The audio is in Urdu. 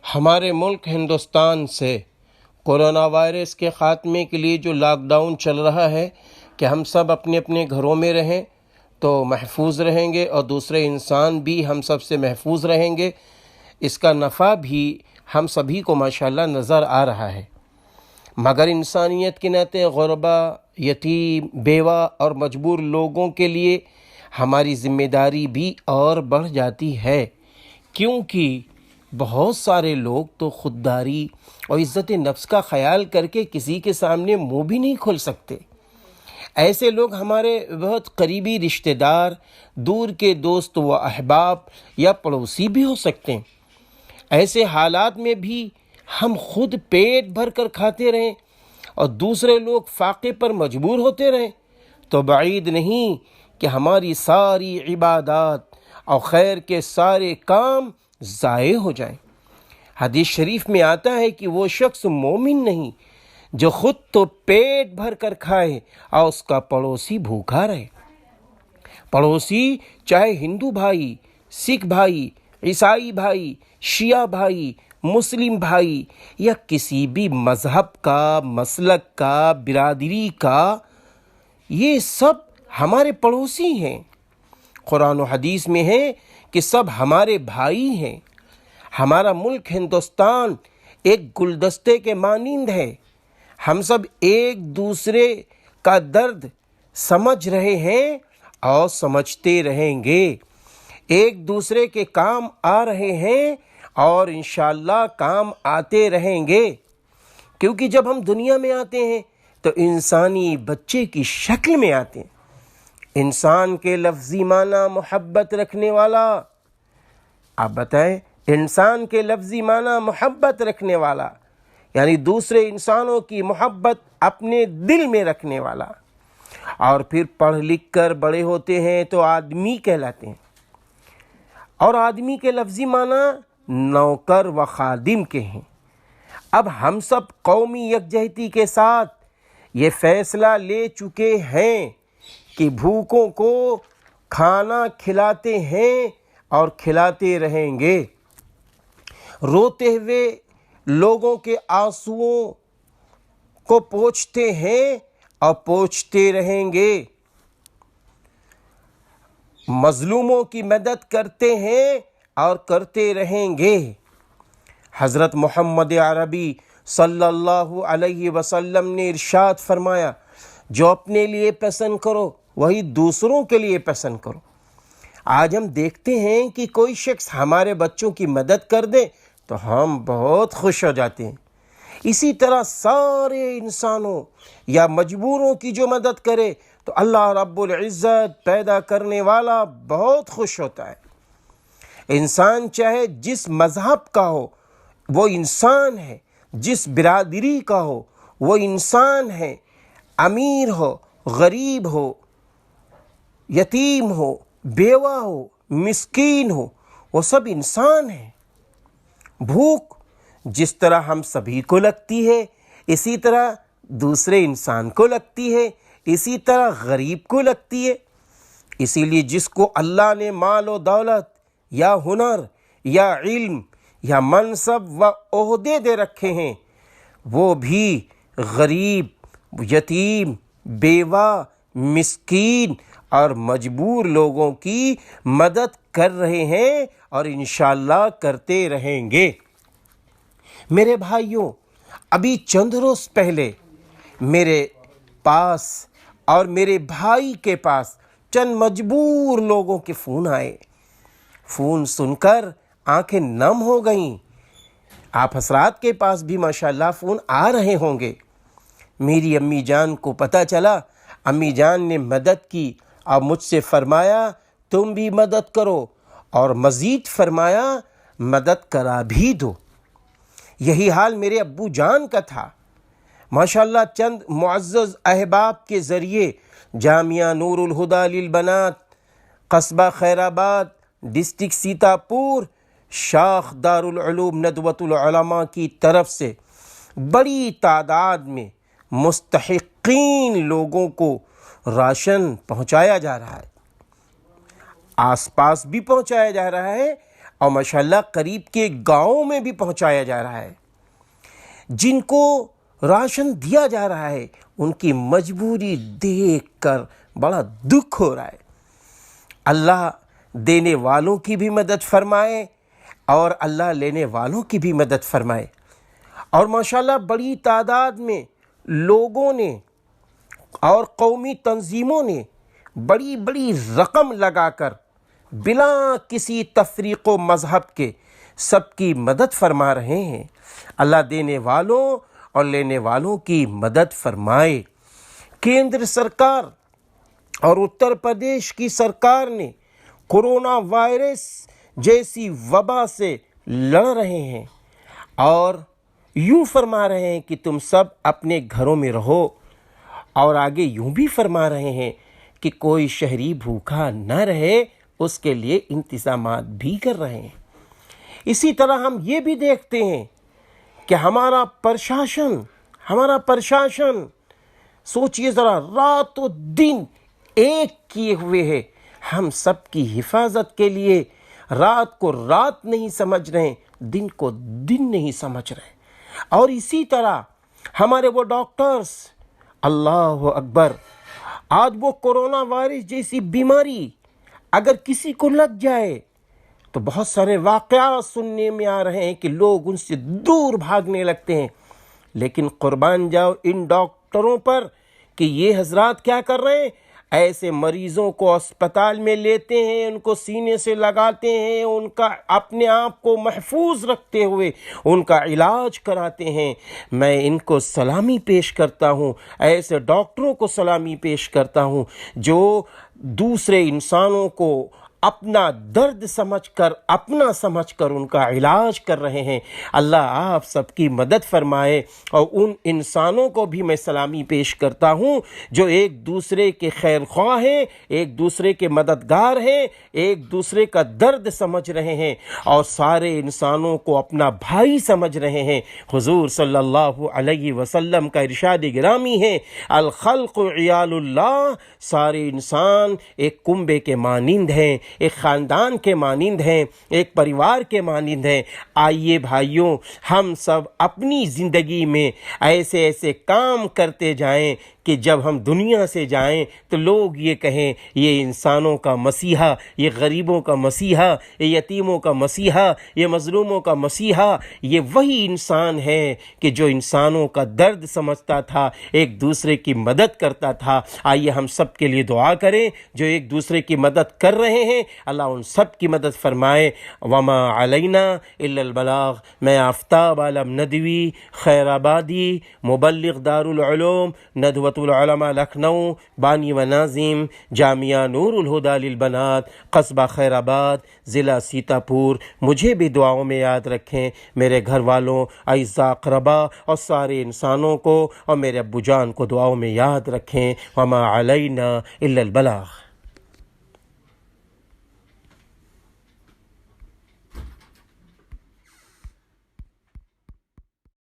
ہمارے ملک ہندوستان سے کورونا وائرس کے خاتمے کے لیے جو لاک ڈاؤن چل رہا ہے کہ ہم سب اپنے اپنے گھروں میں رہیں تو محفوظ رہیں گے اور دوسرے انسان بھی ہم سب سے محفوظ رہیں گے، اس کا نفع بھی ہم سبھی کو ماشاءاللہ نظر آ رہا ہے۔ مگر انسانیت کے ناطے غربا، یتیم، بیوہ اور مجبور لوگوں کے لیے ہماری ذمہ داری بھی اور بڑھ جاتی ہے، کیونکہ بہت سارے لوگ تو خودداری اور عزت نفس کا خیال کر کے کسی کے سامنے منہ بھی نہیں کھول سکتے۔ ایسے لوگ ہمارے بہت قریبی رشتہ دار، دور کے دوست و احباب یا پڑوسی بھی ہو سکتے ہیں۔ ایسے حالات میں بھی ہم خود پیٹ بھر کر کھاتے رہیں اور دوسرے لوگ فاقے پر مجبور ہوتے رہیں تو بعید نہیں کہ ہماری ساری عبادات اور خیر کے سارے کام ضائع ہو جائیں۔ حدیث شریف میں آتا ہے کہ وہ شخص مومن نہیں جو خود تو پیٹ بھر کر کھائے اور اس کا پڑوسی بھوکا رہے۔ پڑوسی چاہے ہندو بھائی، سکھ بھائی، عیسائی بھائی، شیعہ بھائی، مسلم بھائی یا کسی بھی مذہب کا، مسلک کا، برادری کا، یہ سب ہمارے پڑوسی ہیں۔ قرآن و حدیث میں ہے کہ سب ہمارے بھائی ہیں۔ ہمارا ملک ہندوستان ایک گلدستے کے مانند ہے۔ ہم سب ایک دوسرے کا درد سمجھ رہے ہیں اور سمجھتے رہیں گے، ایک دوسرے کے کام آ رہے ہیں اور انشاءاللہ کام آتے رہیں گے، کیونکہ جب ہم دنیا میں آتے ہیں تو انسانی بچے کی شکل میں آتے ہیں۔ انسان کے لفظی معنی محبت رکھنے والا، آپ بتائیں، انسان کے لفظی معنی محبت رکھنے والا یعنی دوسرے انسانوں کی محبت اپنے دل میں رکھنے والا، اور پھر پڑھ لکھ کر بڑے ہوتے ہیں تو آدمی کہلاتے ہیں، اور آدمی کے لفظی معنی نوکر و خادم کے ہیں۔ اب ہم سب قومی یکجہتی کے ساتھ یہ فیصلہ لے چکے ہیں کہ بھوکوں کو کھانا کھلاتے ہیں اور کھلاتے رہیں گے، روتے ہوئے لوگوں کے آنسوؤں کو پوچھتے ہیں اور پوچھتے رہیں گے، مظلوموں کی مدد کرتے ہیں اور کرتے رہیں گے۔ حضرت محمد عربی صلی اللہ علیہ وسلم نے ارشاد فرمایا، جو اپنے لیے پسند کرو وہی دوسروں کے لیے پسند کرو۔ آج ہم دیکھتے ہیں کہ کوئی شخص ہمارے بچوں کی مدد کر دے تو ہم بہت خوش ہو جاتے ہیں، اسی طرح سارے انسانوں یا مجبوروں کی جو مدد کرے تو اللہ رب العزت پیدا کرنے والا بہت خوش ہوتا ہے۔ انسان چاہے جس مذہب کا ہو وہ انسان ہے، جس برادری کا ہو وہ انسان ہے، امیر ہو، غریب ہو، یتیم ہو، بیوہ ہو، مسکین ہو، وہ سب انسان ہیں۔ بھوک جس طرح ہم سبھی کو لگتی ہے اسی طرح دوسرے انسان کو لگتی ہے، اسی طرح غریب کو لگتی ہے۔ اسی لیے جس کو اللہ نے مال و دولت یا ہنر یا علم یا منصب و عہدے دے رکھے ہیں، وہ بھی غریب، یتیم، بیوہ، مسکین اور مجبور لوگوں کی مدد کر رہے ہیں اور انشاءاللہ کرتے رہیں گے۔ میرے بھائیوں، ابھی چند روز پہلے میرے پاس اور میرے بھائی کے پاس چند مجبور لوگوں کے فون آئے۔ فون سن کر آنکھیں نم ہو گئیں۔ آپ حضرات کے پاس بھی ماشاءاللہ فون آ رہے ہوں گے۔ میری امی جان کو پتہ چلا، امی جان نے مدد کی اور مجھ سے فرمایا تم بھی مدد کرو، اور مزید فرمایا مدد کرا بھی دو۔ یہی حال میرے ابو جان کا تھا۔ ماشاءاللہ چند معزز احباب کے ذریعے جامعہ نور الہدیٰ للبنات، قصبہ خیر آباد، ڈسٹرکٹ سیتاپور، شاخ دارالعلوم ندوۃ العلماء کی طرف سے بڑی تعداد میں مستحقین لوگوں کو راشن پہنچایا جا رہا ہے۔ آس پاس بھی پہنچایا جا رہا ہے اور ماشاءاللہ قریب کے گاؤں میں بھی پہنچایا جا رہا ہے۔ جن کو راشن دیا جا رہا ہے ان کی مجبوری دیکھ کر بڑا دکھ ہو رہا ہے۔ اللہ دینے والوں کی بھی مدد فرمائے اور اللہ لینے والوں کی بھی مدد فرمائے۔ اور ماشاءاللہ بڑی تعداد میں لوگوں نے اور قومی تنظیموں نے بڑی بڑی رقم لگا کر بلا کسی تفریق و مذہب کے سب کی مدد فرما رہے ہیں۔ اللہ دینے والوں اور لینے والوں کی مدد فرمائے۔ کیندر سرکار اور اتر پردیش کی سرکار نے کورونا وائرس جیسی وبا سے لڑ رہے ہیں اور یوں فرما رہے ہیں کہ تم سب اپنے گھروں میں رہو، اور آگے یوں بھی فرما رہے ہیں کہ کوئی شہری بھوکا نہ رہے، اس کے لیے انتظامات بھی کر رہے ہیں۔ اسی طرح ہم یہ بھی دیکھتے ہیں کہ ہمارا پرشاسن سوچئے ذرا رات و دن ایک کیے ہوئے ہے، ہم سب کی حفاظت کے لیے رات کو رات نہیں سمجھ رہے، دن کو دن نہیں سمجھ رہے۔ اور اسی طرح ہمارے وہ ڈاکٹرز، اللہ اکبر، آج وہ کورونا وائرس جیسی بیماری اگر کسی کو لگ جائے تو بہت سارے واقعات سننے میں آ رہے ہیں کہ لوگ ان سے دور بھاگنے لگتے ہیں، لیکن قربان جاؤ ان ڈاکٹروں پر کہ یہ حضرات کیا کر رہے ہیں، ایسے مریضوں کو اسپتال میں لیتے ہیں، ان کو سینے سے لگاتے ہیں، ان کا اپنے آپ کو محفوظ رکھتے ہوئے ان کا علاج کراتے ہیں۔ میں ان کو سلامی پیش کرتا ہوں، ایسے ڈاکٹروں کو سلامی پیش کرتا ہوں جو دوسرے انسانوں کو اپنا درد سمجھ کر، اپنا سمجھ کر ان کا علاج کر رہے ہیں۔ اللہ آپ سب کی مدد فرمائے، اور ان انسانوں کو بھی میں سلامی پیش کرتا ہوں جو ایک دوسرے کے خیر خواہ ہیں، ایک دوسرے کے مددگار ہیں، ایک دوسرے کا درد سمجھ رہے ہیں اور سارے انسانوں کو اپنا بھائی سمجھ رہے ہیں۔ حضور صلی اللہ علیہ وسلم کا ارشاد گرامی ہے، الخلق عیال اللہ، سارے انسان ایک کنبے کے مانند ہیں، ایک خاندان کے مانند ہیں، ایک پریوار کے مانند ہیں۔ آئیے بھائیوں، ہم سب اپنی زندگی میں ایسے ایسے کام کرتے جائیں کہ جب ہم دنیا سے جائیں تو لوگ یہ کہیں یہ انسانوں کا مسیحا، یہ غریبوں کا مسیحا، یہ یتیموں کا مسیحا، یہ مظلوموں کا مسیحا، یہ وہی انسان ہے کہ جو انسانوں کا درد سمجھتا تھا، ایک دوسرے کی مدد کرتا تھا۔ آئیے ہم سب کے لیے دعا کریں، جو ایک دوسرے کی مدد کر رہے ہیں اللہ ان سب کی مدد فرمائے۔ وما علینا الا البلاغ۔ میں آفتاب عالم ندوی، خیر آبادی، مبلغ دار العلوم، ندوۃ العلماء لکھنؤ، بانی و ناظم جامعہ نور الہدیٰ للبنات، قصبہ خیر آباد، ضلع سیتاپور، مجھے بھی دعاؤں میں یاد رکھیں، میرے گھر والوں، اعزاء اقربا اور سارے انسانوں کو اور میرے ابو جان کو دعاؤں میں یاد رکھیں۔ وما علینا الا البلاغ۔